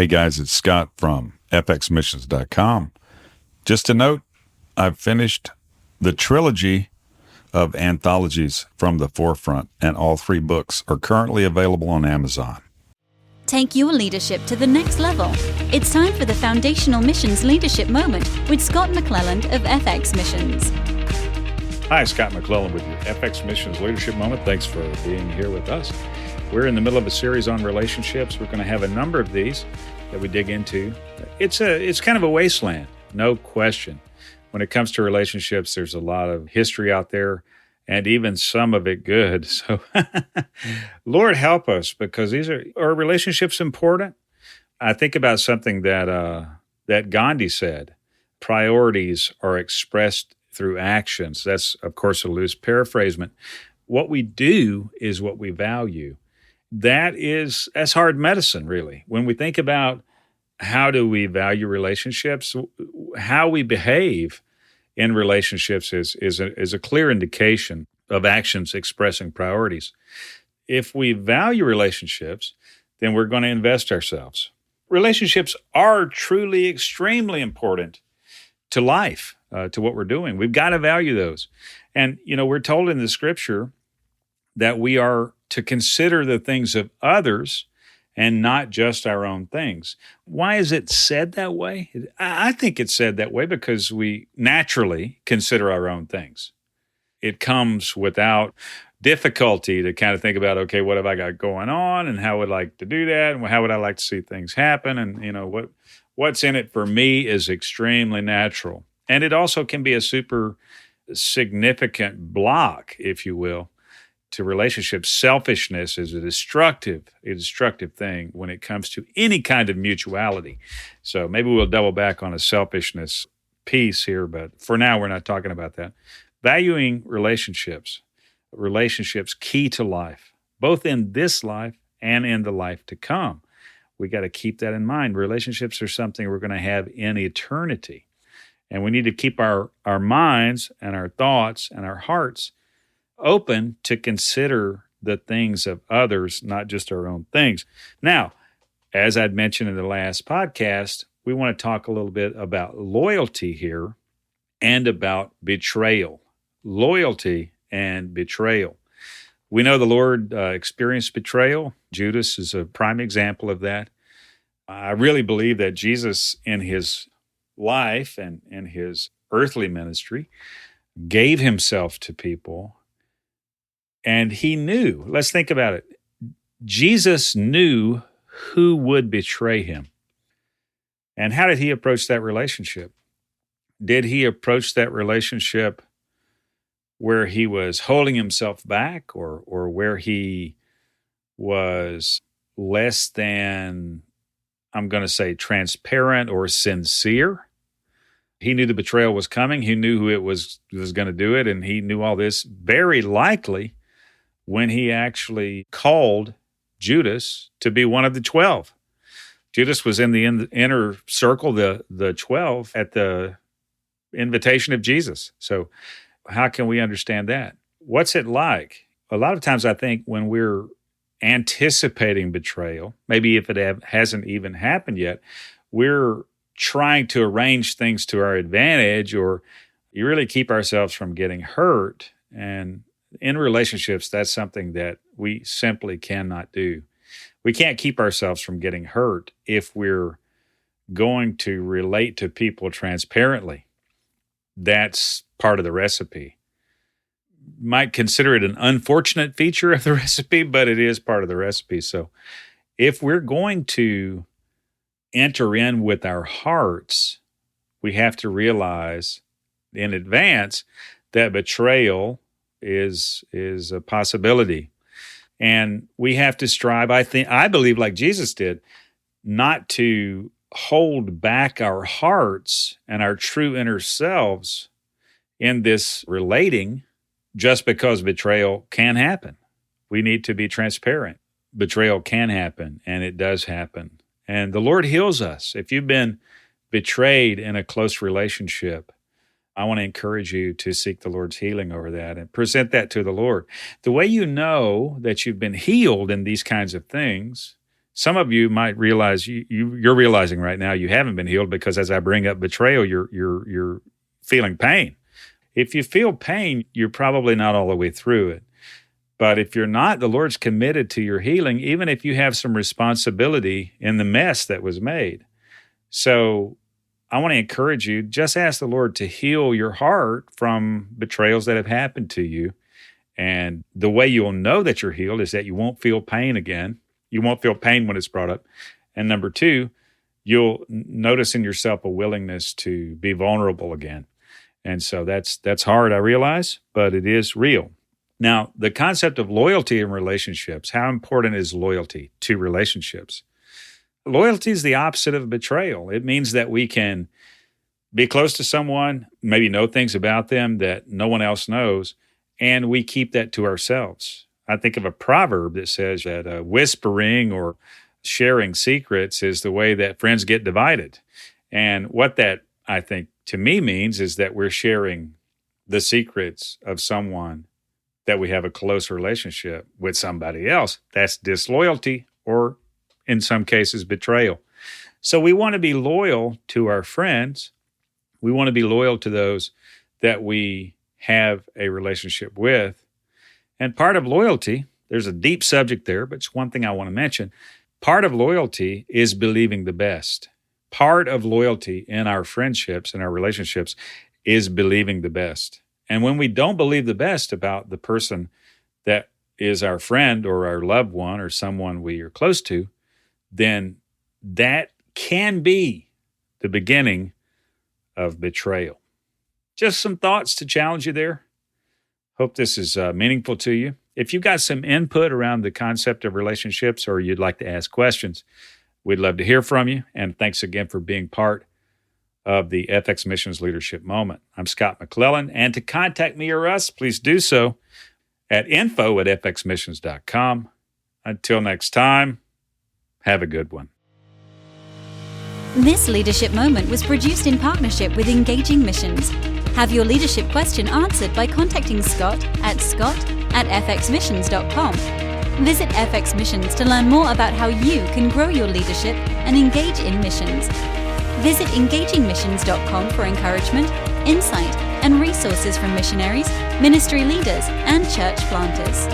Hey guys, it's Scott from fxmissions.com. Just a note, I've finished the trilogy of Anthologies from the Forefront, and all 3 books are currently available on Amazon. Take your leadership to the next level. It's time for the Foundational Missions Leadership Moment with Scott McClelland of FX Missions. Hi, Scott McClelland with your FX Missions Leadership Moment. Thanks for being here with us. We're in the middle of a series on relationships. We're going to have a number of these that we dig into. It's kind of a wasteland, no question. When it comes to relationships, there's a lot of history out there, and even some of it good. So, Lord help us, because are relationships important? I think about something that Gandhi said: priorities are expressed through actions. That's, of course, a loose paraphrasement. What we do is what we value. That's hard medicine, really. When we think about how do we value relationships, how we behave in relationships is a clear indication of actions expressing priorities. If we value relationships, then we're going to invest ourselves. Relationships are truly extremely important to life, to what we're doing. We've got to value those. And, we're told in the scripture that we are to consider the things of others and not just our own things. Why is it said that way? I think it's said that way because we naturally consider our own things. It comes without difficulty to kind of think about, okay, what have I got going on, and how would I like to do that, and how would I like to see things happen, and what's in it for me is extremely natural. And it also can be a super significant block, if you will, to relationships. Selfishness is a destructive thing when it comes to any kind of mutuality. So maybe we'll double back on a selfishness piece here, but for now, we're not talking about that. Valuing relationships key to life, both in this life and in the life to come. We got to keep that in mind. Relationships are something we're going to have in eternity. And we need to keep our minds and our thoughts and our hearts open to consider the things of others, not just our own things. Now, as I'd mentioned in the last podcast, we want to talk a little bit about loyalty here and about betrayal. Loyalty and betrayal. We know the Lord experienced betrayal. Judas is a prime example of that. I really believe that Jesus, in his life and in his earthly ministry, gave himself to people. And he knew, let's think about it. Jesus knew who would betray him. And how did he approach that relationship? Did he approach that relationship where he was holding himself back, or where he was less than, I'm going to say, transparent or sincere? He knew the betrayal was coming. He knew who it was going to do it, and he knew all this very likely when he actually called Judas to be one of the 12. Judas was in the inner circle, the 12, at the invitation of Jesus. So how can we understand that? What's it like? A lot of times I think when we're anticipating betrayal, maybe if it hasn't even happened yet, we're trying to arrange things to our advantage, or you really keep ourselves from getting hurt. And in relationships, that's something that we simply cannot do. We can't keep ourselves from getting hurt if we're going to relate to people transparently. That's part of the recipe. Might consider it an unfortunate feature of the recipe, but it is part of the recipe. So if we're going to enter in with our hearts, we have to realize in advance that betrayal is a possibility. And we have to strive, I believe, like Jesus did, not to hold back our hearts and our true inner selves in this relating just because betrayal can happen. We need to be transparent. Betrayal can happen, and it does happen. And the Lord heals us. If you've been betrayed in a close relationship, I want to encourage you to seek the Lord's healing over that and present that to the Lord. The way you know that you've been healed in these kinds of things Some of you might realize you're realizing right now you haven't been healed because as I bring up betrayal, you're feeling pain. If you feel pain, you're probably not all the way through it. But if you're not, the Lord's committed to your healing, even if you have some responsibility in the mess that was made. So I want to encourage you, just ask the Lord to heal your heart from betrayals that have happened to you. And the way you'll know that you're healed is that you won't feel pain again. You won't feel pain when it's brought up. And number two, you'll notice in yourself a willingness to be vulnerable again. And so that's hard, I realize, but it is real. Now, the concept of loyalty in relationships, how important is loyalty to relationships? Loyalty is the opposite of betrayal. It means that we can be close to someone, maybe know things about them that no one else knows, and we keep that to ourselves. I think of a proverb that says that whispering or sharing secrets is the way that friends get divided. And what that, I think, to me means is that we're sharing the secrets of someone that we have a close relationship with somebody else. That's disloyalty or, in some cases, betrayal. So we want to be loyal to our friends. We want to be loyal to those that we have a relationship with. And part of loyalty, there's a deep subject there, but it's one thing I want to mention. Part of loyalty is believing the best. Part of loyalty in our friendships and our relationships is believing the best. And when we don't believe the best about the person that is our friend or our loved one or someone we are close to, then that can be the beginning of betrayal. Just some thoughts to challenge you there. Hope this is meaningful to you. If you've got some input around the concept of relationships or you'd like to ask questions, we'd love to hear from you. And thanks again for being part of the FX Missions Leadership Moment. I'm Scott McClelland, and to contact me or us, please do so at info@fxmissions.com. Until next time, have a good one. This Leadership Moment was produced in partnership with Engaging Missions. Have your leadership question answered by contacting Scott at fxmissions.com. Visit FX Missions to learn more about how you can grow your leadership and engage in missions. Visit engagingmissions.com for encouragement, insight, and resources from missionaries, ministry leaders, and church planters.